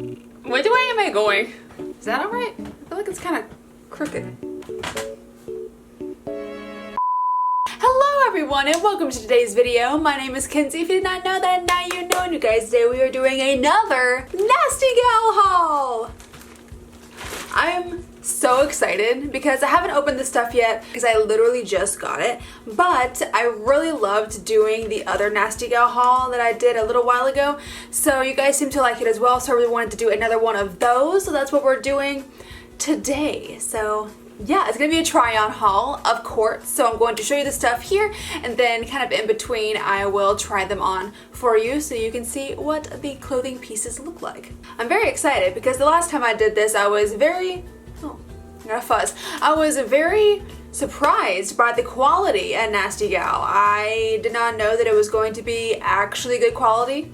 Which way am I going? Is that alright? I feel like it's kind of crooked. Hello everyone and welcome to today's video. My name is Kenzie. If you did not know that, now you know. And you guys, today we are doing another nastygal haul. I'm so excited because I haven't opened this stuff yet because I literally just got it, but I really loved doing the other nastygal haul that I did a little while ago, so you guys seem to like it as well, so I really wanted to do another one of those, so that's what we're doing today. So yeah, it's gonna be a try-on haul, of course, so I'm going to show you the stuff here, and then kind of in between I will try them on for you so you can see what the clothing pieces look like. I'm very excited because the last time I did this I was very surprised by the quality at nastygal. I did not know that it was going to be actually good quality,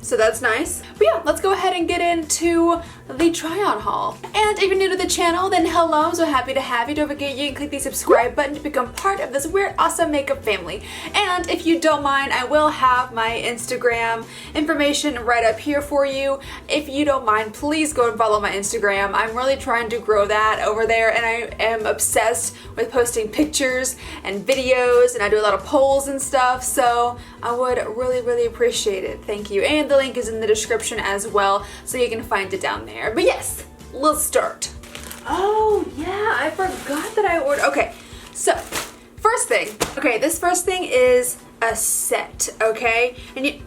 so that's nice. But yeah, let's go ahead and get into the try-on haul. And if you're new to the channel, then hello, I'm so happy to have you. Don't forget you can click the subscribe button to become part of this weird, awesome makeup family. And if you don't mind, I will have my Instagram information right up here for you. If you don't mind, please go and follow my Instagram. I'm really trying to grow that over there, and I am obsessed with posting pictures and videos, and I do a lot of polls and stuff, so I would really appreciate it. Thank you. And the link is in the description as well, so you can find it down there. But yes, let's start. Oh yeah, I forgot that I ordered. Okay, so first thing. Okay, this first thing is a set, okay? And you...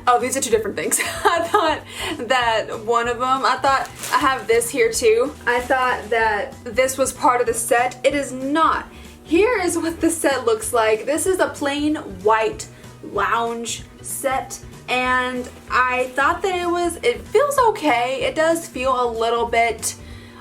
Oh, these are two different things. I thought that one of them, I have this here too. I thought that this was part of the set. It is not. Here is what the set looks like. This is a plain white lounge set, and I thought that it feels okay. It does feel a little bit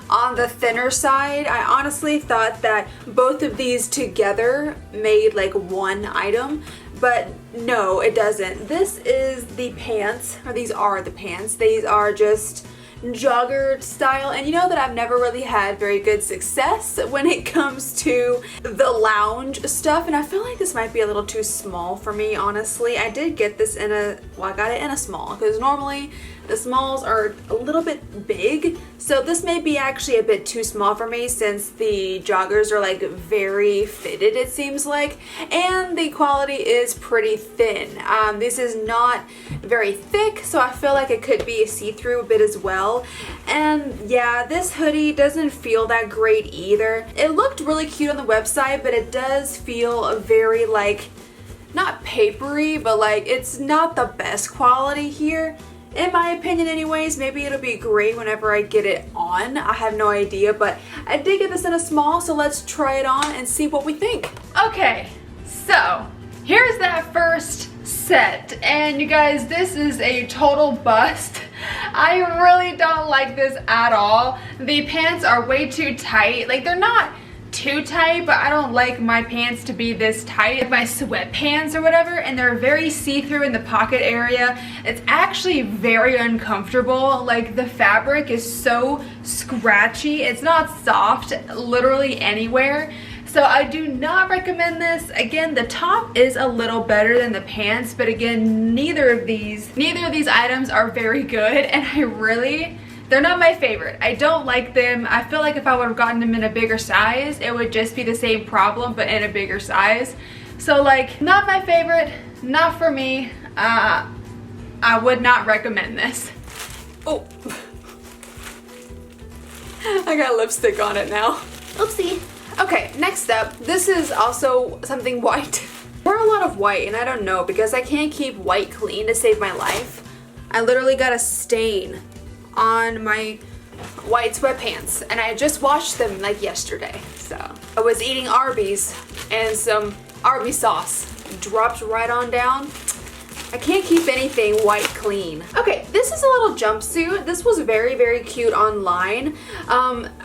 on the thinner side. I honestly thought that both of these together made like one item, but no, it doesn't. This is the pants, or these are the pants. These are just jogger style, and you know that I've never really had very good success when it comes to the lounge stuff, and I feel like this might be a little too small for me, honestly. I did get this in a, well, I got it in a small, because normally the smalls are a little bit big, so this may be actually a bit too small for me since the joggers are like very fitted, it seems like, and the quality is pretty thin. This is not very thick, so I feel like it could be a see-through a bit as well. And yeah, this hoodie doesn't feel that great either. It looked really cute on the website, but it does feel very like, not papery, but like it's not the best quality here. In my opinion anyways. Maybe it'll be great whenever I get it on. I have no idea, but I did get this in a small, so let's try it on and see what we think. Okay, so here's that first set, and you guys, this is a total bust. I really don't like this at all. The pants are way too tight. Like, they're not too tight, but I don't like my pants to be this tight, like my sweatpants or whatever, and they're very see-through in the pocket area. It's actually very uncomfortable. Like, the fabric is so scratchy. It's not soft literally anywhere. So I do not recommend this. Again, the top is a little better than the pants, but again, neither of these items are very good, and they're not my favorite. I don't like them. I feel like if I would have gotten them in a bigger size, it would just be the same problem, but in a bigger size. So like, not my favorite, not for me. I would not recommend this. Oh, I got lipstick on it now. Oopsie. Okay, next up, this is also something white. I wear a lot of white, and I don't know, because I can't keep white clean to save my life. I literally got a stain on my white sweatpants, and I just washed them like yesterday. So I was eating Arby's, and some Arby's sauce dropped right on down. I can't keep anything white clean. Okay, this is a little jumpsuit. This was very cute online.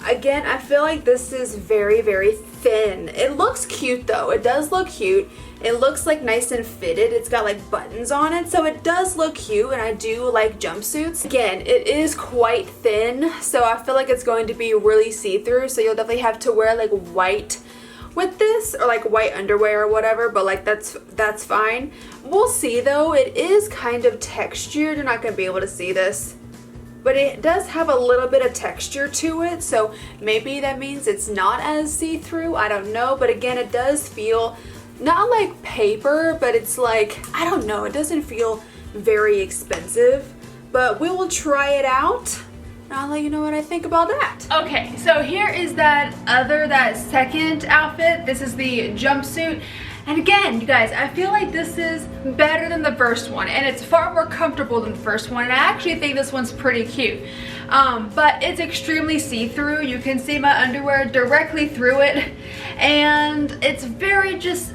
Again, I feel like this is very thin. It looks cute though. It does look cute. It looks like nice and fitted. It's got like buttons on it, so it does look cute, and I do like jumpsuits. Again, it is quite thin, so I feel like it's going to be really see-through, so you'll definitely have to wear like white with this, or like white underwear or whatever, but like that's fine. We'll see though. It is kind of textured. You're not gonna be able to see this, but it does have a little bit of texture to it, so maybe that means it's not as see-through. I don't know, but again, it does feel not like paper, but it's like, I don't know, it doesn't feel very expensive, but we will try it out. I'll let you know what I think about that. Okay, so here is that second outfit. This is the jumpsuit. And again, you guys, I feel like this is better than the first one, and it's far more comfortable than the first one, and I actually think this one's pretty cute. But it's extremely see-through. You can see my underwear directly through it, and it's very just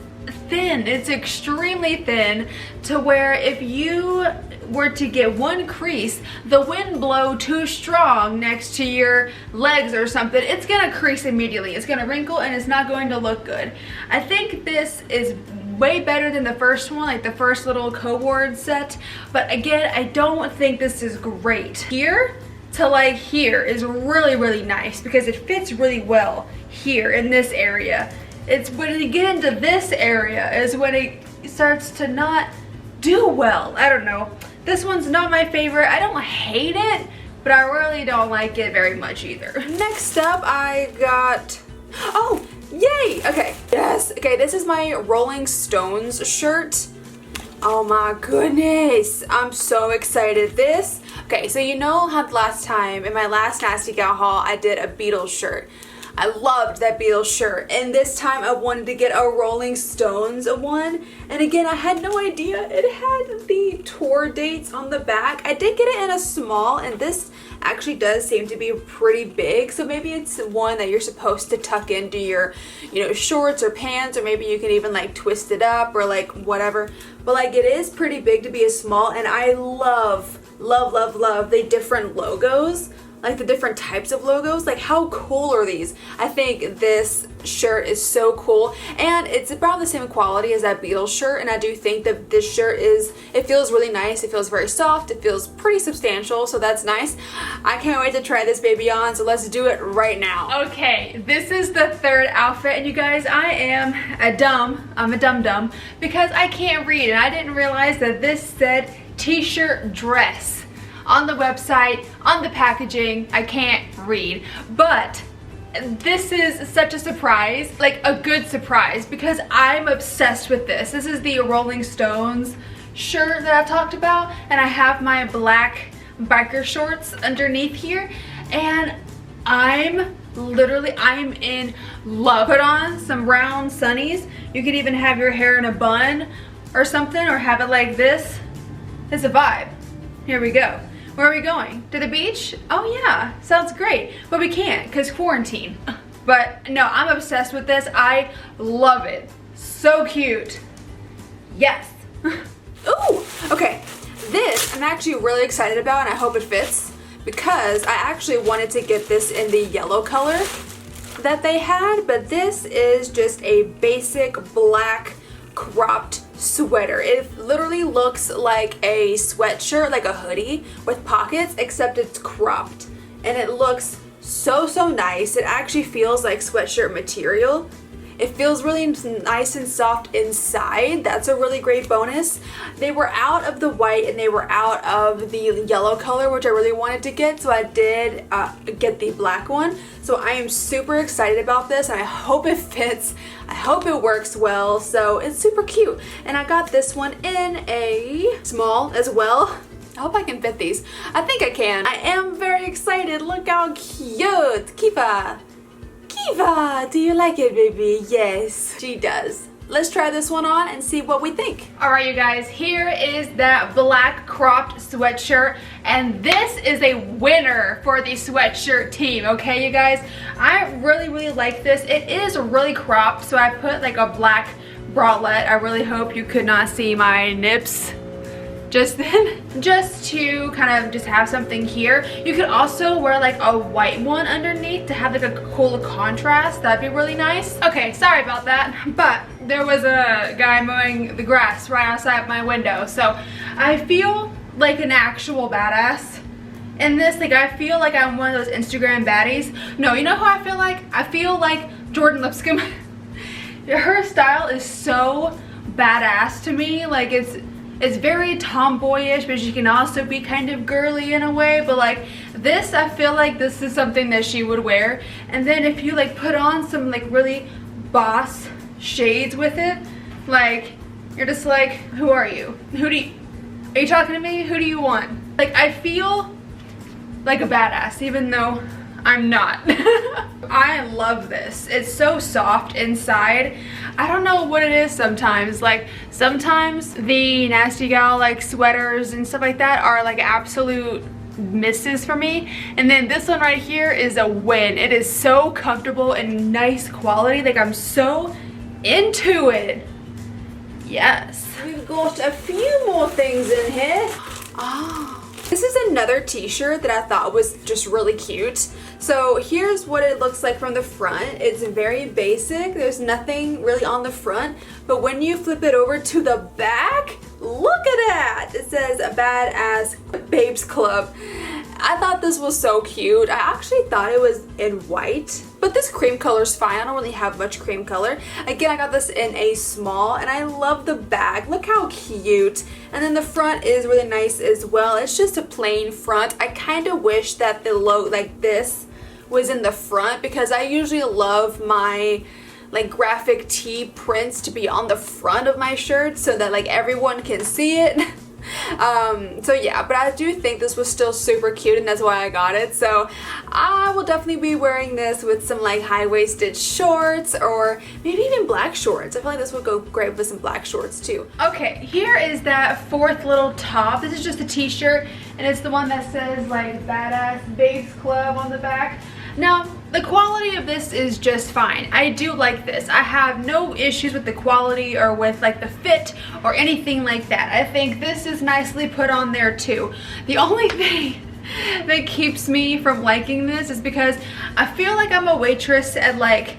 thin. It's extremely thin to where if you were to get one crease, the wind blow too strong next to your legs or something, it's gonna crease immediately. It's gonna wrinkle and it's not going to look good. I think this is way better than the first one, like the first little co-ward set, but again, I don't think this is great. Here to like here is really, really nice because it fits really well here in this area. It's when you get into this area is when it starts to not do well. I don't know. This one's not my favorite. I don't hate it, but I really don't like it very much either. Next up, I got, oh, yay, okay, yes, okay, this is my Rolling Stones shirt. Oh my goodness, I'm so excited. This, okay, so you know how last time, in my last Nasty Gal haul, I did a Beatles shirt. I loved that Beatles shirt, and this time I wanted to get a Rolling Stones one, and again, I had no idea it had the tour dates on the back. I did get it in a small, and this actually does seem to be pretty big, so maybe it's one that you're supposed to tuck into your, you know, shorts or pants, or maybe you can even like twist it up or like whatever, but like it is pretty big to be a small, and I love the different logos, like the different types of logos. Like how cool are these? I think this shirt is so cool, and it's about the same quality as that Beatles shirt, and I do think that this shirt is, it feels really nice. It feels very soft. It feels pretty substantial, so that's nice. I can't wait to try this baby on, so let's do it right now. Okay, this is the third outfit, and you guys, I'm a dum-dum because I can't read, and I didn't realize that this said t-shirt dress on the website, on the packaging. I can't read, but this is such a surprise, like a good surprise, because I'm obsessed with this. This is the Rolling Stones shirt that I talked about, and I have my black biker shorts underneath here, and I'm in love. Put on some brown sunnies. You could even have your hair in a bun or something, or have it like this. It's a vibe. Here we go. Where are we going? To the beach? Oh yeah, sounds great. But we can't because quarantine. But no, I'm obsessed with this. I love it. So cute. Yes. Ooh, okay. This I'm actually really excited about, and I hope it fits, because I actually wanted to get this in the yellow color that they had, but this is just a basic black cropped sweater. It literally looks like a sweatshirt, like a hoodie with pockets, except it's cropped, and it looks so nice. It actually feels like sweatshirt material. It feels really nice and soft inside. That's a really great bonus. They were out of the white and they were out of the yellow color, which I really wanted to get, so I did get the black one. So I am super excited about this, and I hope it fits. I hope it works well. So it's super cute. And I got this one in a small as well. I hope I can fit these. I think I can. I am very excited. Look how cute. Kiva, do you like it, baby? Yes, she does. Let's try this one on and see what we think. All right, you guys, here is that black cropped sweatshirt, and this is a winner for the sweatshirt team, okay, you guys? I really like this. It is really cropped, so I put like a black bralette. I really hope you could not see my nips just then, just to kind of just have something here. You could also wear like a white one underneath to have like a cool contrast. That'd be really nice. Okay, sorry about that, but there was a guy mowing the grass right outside my window, so I feel like an actual badass in this. Like, I feel like I'm one of those Instagram baddies. No, you know who I feel like? I feel like Jordan Lipscomb. her style is so badass to me. Like it's very tomboyish, but she can also be kind of girly in a way. But like this, I feel like this is something that she would wear. And then if you like put on some like really boss shades with it, like you're just like, who are you? Are you talking to me? Who do you want? Like I feel like a badass even though I'm not. I love this. It's so soft inside. I don't know what it is sometimes. Like sometimes the Nasty Gal like sweaters and stuff like that are like absolute misses for me. And then this one right here is a win. It is so comfortable and nice quality. Like I'm so into it. Yes. We've got a few more things in here. Oh. This is another t-shirt that I thought was just really cute. So here's what it looks like from the front. It's very basic. There's nothing really on the front. But when you flip it over to the back, look at that. It says a badass babes club. I thought this was so cute. I actually thought it was in white, but this cream color is fine. I don't really have much cream color. Again, I got this in a small, and I love the bag. Look how cute. And then the front is really nice as well. It's just a plain front. I kind of wish that the logo like this was in the front, because I usually love my like graphic tee prints to be on the front of my shirt so that like everyone can see it. So yeah, but I do think this was still super cute, and that's why I got it. So I will definitely be wearing this with some like high-waisted shorts, or maybe even black shorts. I feel like this would go great with some black shorts too. Okay, here is that fourth little top. This is just a t-shirt, and it's the one that says like Badass Babes Club on the back. Now, the quality of this is just fine. I do like this. I have no issues with the quality or with like the fit or anything like that. I think this is nicely put on there too. The only thing that keeps me from liking this is because I feel like I'm a waitress at like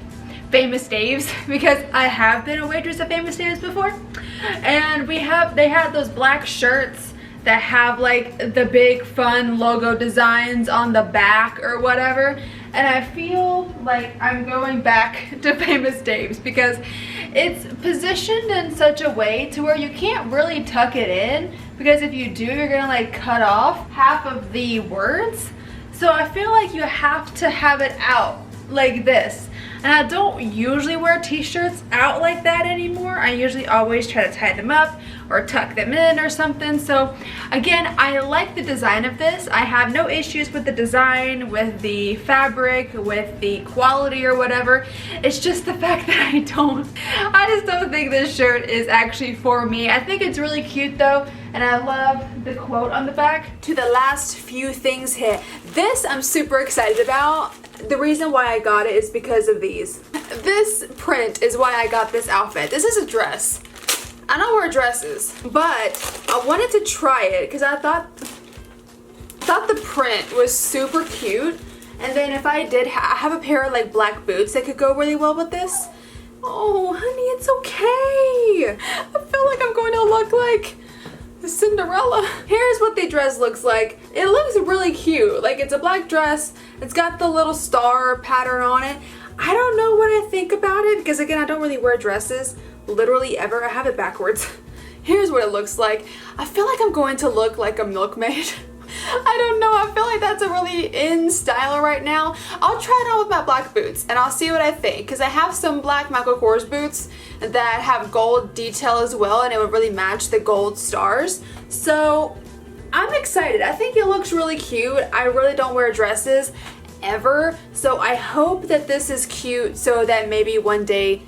Famous Dave's, because I have been a waitress at Famous Dave's before, and they had those black shirts that have like the big fun logo designs on the back or whatever, and I feel like I'm going back to Famous Dave's because it's positioned in such a way to where you can't really tuck it in, because if you do, you're gonna like cut off half of the words. So I feel like you have to have it out like this. And I don't usually wear t-shirts out like that anymore. I usually always try to tie them up or tuck them in or something. So again, I like the design of this. I have no issues with the design, with the fabric, with the quality or whatever. It's just the fact that I just don't think this shirt is actually for me. I think it's really cute though, and I love the quote on the back. To the last few things here. This I'm super excited about. The reason why I got it is because of these. This print is why I got this outfit. This is a dress. I don't wear dresses, but I wanted to try it because I thought the print was super cute. And then if I have a pair of like black boots that could go really well with this. Oh, honey, it's okay. I feel like I'm going to look like Cinderella. Here's what the dress looks like. It looks really cute. Like, it's a black dress. It's got the little star pattern on it. I don't know what I think about it because, again, I don't really wear dresses literally ever. I have it backwards. Here's what it looks like. I feel like I'm going to look like a milkmaid. I don't know. I feel like that's a really in style right now. I'll try it on with my black boots and I'll see what I think, because I have some black Michael Kors boots that have gold detail as well, and it would really match the gold stars. So I'm excited. I think it looks really cute. I really don't wear dresses ever, so I hope that this is cute so that maybe one day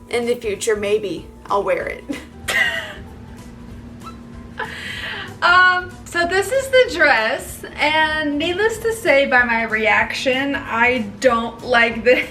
in the future, maybe I'll wear it. So this is the dress, and needless to say, by my reaction, I don't like this.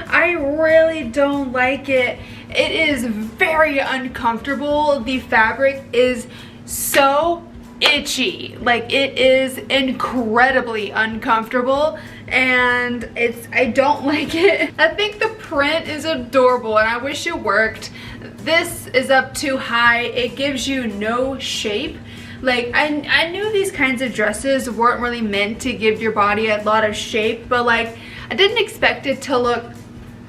I really don't like it. It is very uncomfortable. The fabric is so itchy. Like, it is incredibly uncomfortable, and I don't like it. I think the print is adorable, and I wish it worked. This is up too high. It gives you no shape. Like, I knew these kinds of dresses weren't really meant to give your body a lot of shape, but like, I didn't expect it to look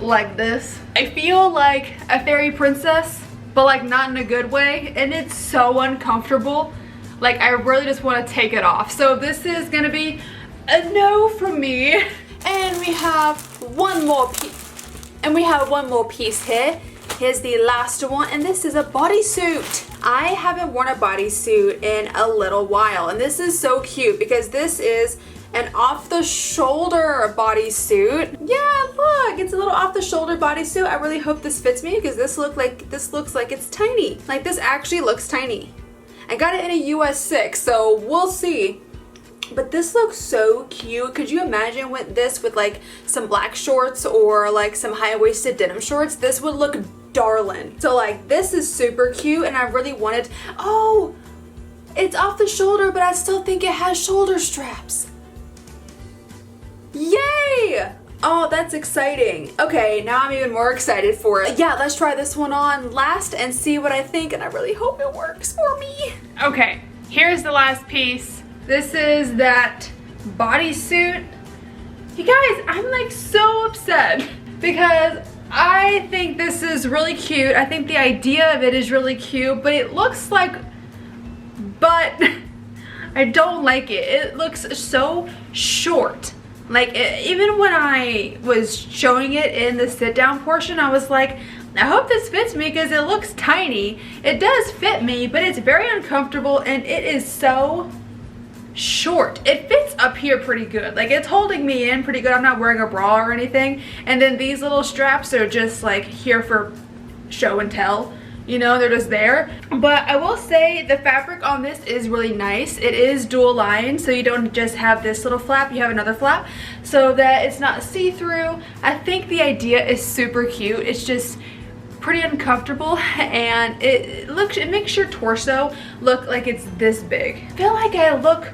like this. I feel like a fairy princess, but like not in a good way, and it's so uncomfortable. Like I really just want to take it off. So this is gonna be a no from me. And we have one more piece here. Here's the last one, and this is a bodysuit. I haven't worn a bodysuit in a little while, and this is so cute because this is an off-the-shoulder bodysuit. Yeah, look, it's a little off-the-shoulder bodysuit. I really hope this fits me because this looks like it's tiny. Like this actually looks tiny. I got it in a US 6, so we'll see. But this looks so cute. Could you imagine with this with like some black shorts or like some high-waisted denim shorts? This would look darling. So like this is super cute, and I really wanted, oh, it's off the shoulder, but I still think it has shoulder straps. Yay! Oh, that's exciting. Okay, now I'm even more excited for it. Yeah, let's try this one on last and see what I think, and I really hope it works for me. Okay, here's the last piece. This is that bodysuit. You guys, I'm like so upset because I think this is really cute. I think the idea of it is really cute, but it looks like, but I don't like it. It looks so short. Like even when I was showing it in the sit down portion, I was like, I hope this fits me because it looks tiny. It does fit me, but it's very uncomfortable and it is so short. It fits up here pretty good. Like it's holding me in pretty good. I'm not wearing a bra or anything. And then these little straps are just like here for show and tell. You know, they're just there. But I will say the fabric on this is really nice. It is dual lined, so you don't just have this little flap, you have another flap so that it's not see-through. I think the idea is super cute. It's just pretty uncomfortable, and it makes your torso look like it's this big. I feel like I look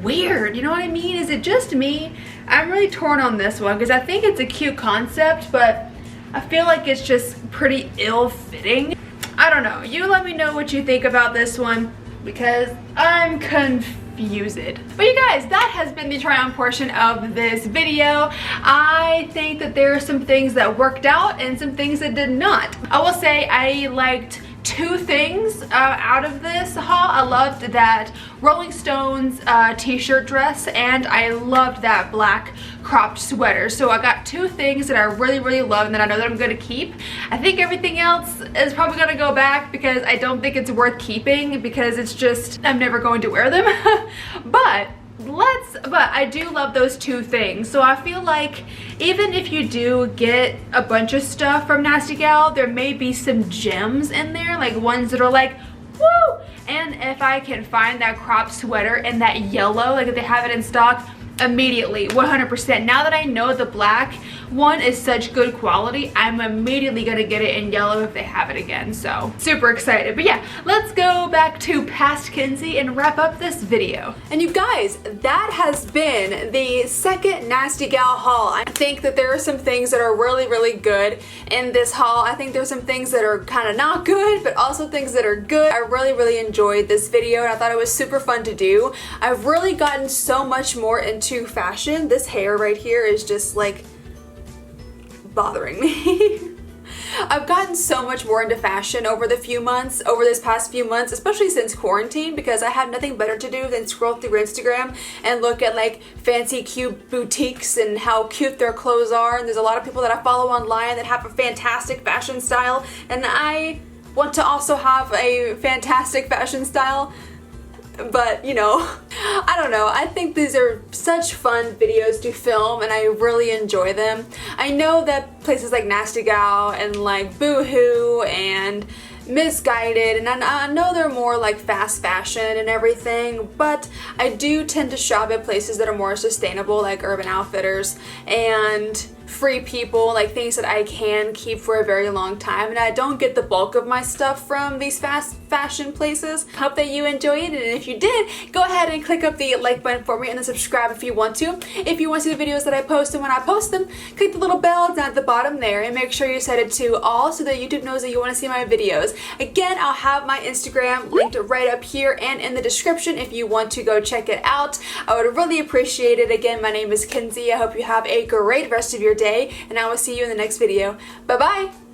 weird, you know what I mean? Is it just me? I'm really torn on this one because I think it's a cute concept, but I feel like it's just pretty ill-fitting. I don't know. You let me know what you think about this one because I'm confused. But you guys, that has been the try on portion of this video. I think that there are some things that worked out and some things that did not. I will say I liked two things out of this haul. I loved that Rolling Stones t-shirt dress, and I loved that black cropped sweater. So I got two things that I really love and that I know that I'm going to keep. I think everything else is probably going to go back because I don't think it's worth keeping because it's just, I'm never going to wear them. But I do love those two things. So I feel like even if you do get a bunch of stuff from nastygal, there may be some gems in there, like ones that are like, woo! And if I can find that cropped sweater in that yellow, like if they have it in stock, immediately, 100%. Now that I know the black one is such good quality, I'm immediately gonna get it in yellow if they have it again. So super excited. But yeah, let's go back to past Kenzie and wrap up this video. And you guys, that has been the second nastygal haul. I think that there are some things that are really good in this haul. I think there's some things that are kind of not good, but also things that are good. I really enjoyed this video, and I thought it was super fun to do. I've really gotten so much more into fashion. This hair right here is just like bothering me. I've gotten so much more into fashion over this past few months, especially since quarantine, because I have nothing better to do than scroll through Instagram and look at like fancy cute boutiques and how cute their clothes are. And there's a lot of people that I follow online that have a fantastic fashion style, and I want to also have a fantastic fashion style. But you know, I don't know, I think these are such fun videos to film and I really enjoy them. I know that places like nastygal and like Boohoo and Misguided, and I know they're more like fast fashion and everything, but I do tend to shop at places that are more sustainable, like Urban Outfitters and Free People, like things that I can keep for a very long time, and I don't get the bulk of my stuff from these fast fashion places. Hope that you enjoyed it, and if you did, go ahead and click up the like button for me and then subscribe if you want to. If you want to see the videos that I post, and when I post them, click the little bell down at the bottom there and make sure you set it to all so that YouTube knows that you want to see my videos. Again, I'll have my Instagram linked right up here and in the description if you want to go check it out. I would really appreciate it. Again, my name is Kenzie. I hope you have a great rest of your day, and I will see you in the next video. Bye bye!